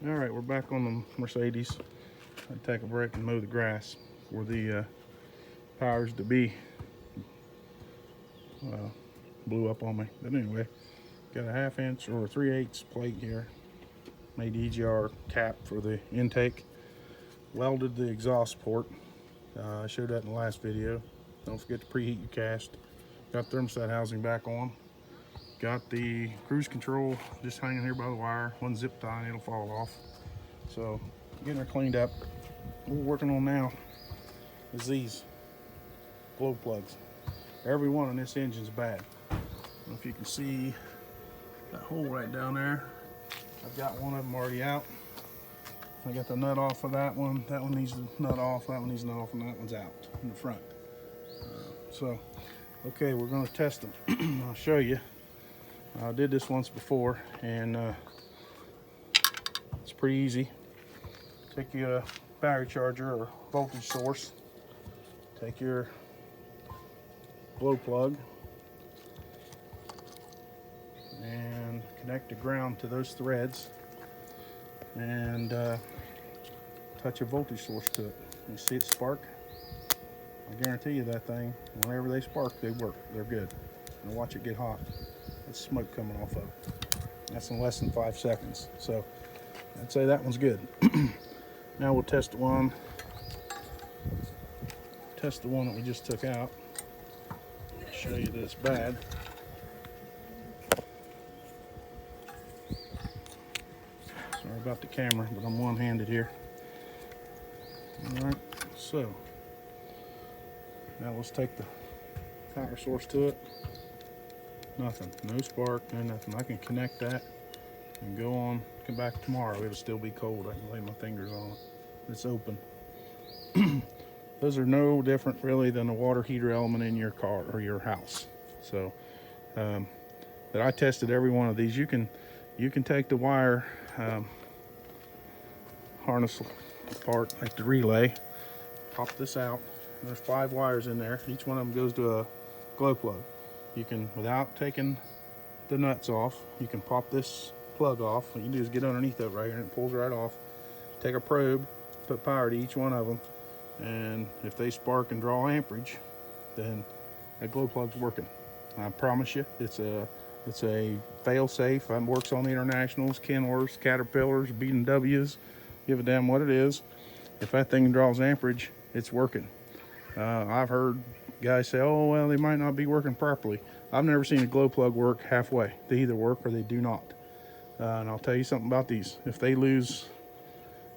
All right, we're back on the Mercedes. I'd take a break and mow the grass for the powers to be blew up on me. But anyway, got a 1/2 inch or 3/8 plate here. Made EGR cap for the intake. Welded the exhaust port. I showed that in the last video. Don't forget to preheat your cast. Got thermostat housing back on. Got the cruise control just hanging here by the wire. One zip tie and it'll fall off. So getting her cleaned up. What we're working on now is these glow plugs. Every one on this engine's bad. I don't know if you can see that hole right down there. I've got one of them already out. I got the nut off of that one. That one needs the nut off. That one needs the nut off, and that one's out in the front. Okay, we're going to test them. I'll show you. I did this once before, and it's pretty easy. Take your battery charger or voltage source. Take your glow plug and connect the ground to those threads, and touch a voltage source to it. You see it spark? I guarantee you that thing, whenever they spark, they work. They're good. And watch it get hot. It's smoke coming off of it. That's in less than 5 seconds. So I'd say that one's good. Now we'll test the one. Test the one that we just took out. Show you that it's bad. Sorry about the camera, but I'm one-handed here. All right, so now let's take the power source to it. Nothing, no spark, no nothing. I can connect that and go on, come back tomorrow. It'll still be cold. I can lay my fingers on it. It's open. Those are no different really than a water heater element in your car or your house. So, but I tested every one of these. You can take the wire harness apart at the relay, pop this out. There's 5 wires in there. Each one of them goes to a glow plug. You can, without taking the nuts off, you can pop this plug off. What you do is get underneath it right here and it pulls right off. Take a probe, put power to each one of them, and if they spark and draw amperage, then that glow plug's working. I promise you, it's a fail-safe. It works on the Internationals, Kenworths, Caterpillars, B&Ws. Give a damn what it is. If that thing draws amperage, it's working. I've heard guys say, oh, well, they might not be working properly. I've never seen a glow plug work halfway. They either work or they do not. And I'll tell you something about these. If they lose,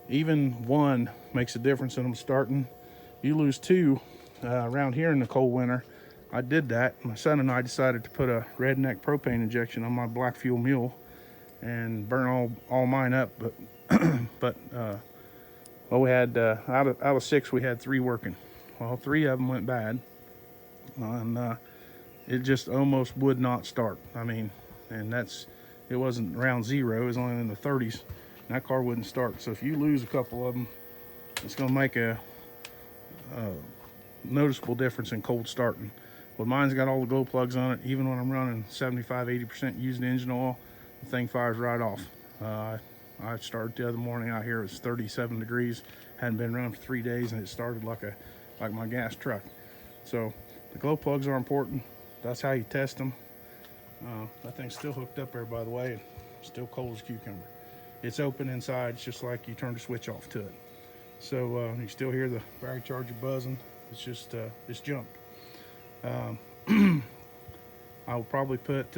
even one makes a difference in them starting. You lose 2 around here in the cold winter. I did that. My son and I decided to put a redneck propane injection on my black fuel mule and burn all mine up. But well, we had out of 6 we had 3 working. Well, 3 of them went bad, and it just almost would not start. I mean, and it wasn't around 0, it was only in the 30s, and that car wouldn't start. So if you lose a couple of them, it's going to make a noticeable difference in cold starting. Well, mine's got all the glow plugs on it. Even when I'm running 75-80% used engine oil, the thing fires right off. I started the other morning out here. It was 37 degrees. Hadn't been running for 3 days, and it started like my gas truck. So the glow plugs are important. That's how you test them. That thing's still hooked up there, by the way, and still cold as a cucumber. It's open inside. It's just like you turn the switch off to it. So you still hear the battery charger buzzing. It's just it's junk. I will probably put,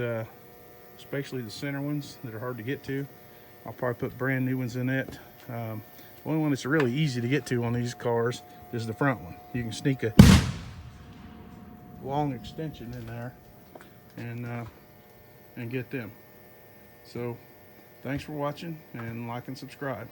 especially the center ones that are hard to get to, I'll probably put brand new ones in it. The only one that's really easy to get to on these cars is the front one. You can sneak a long extension in there and get them. So thanks for watching, and like and subscribe.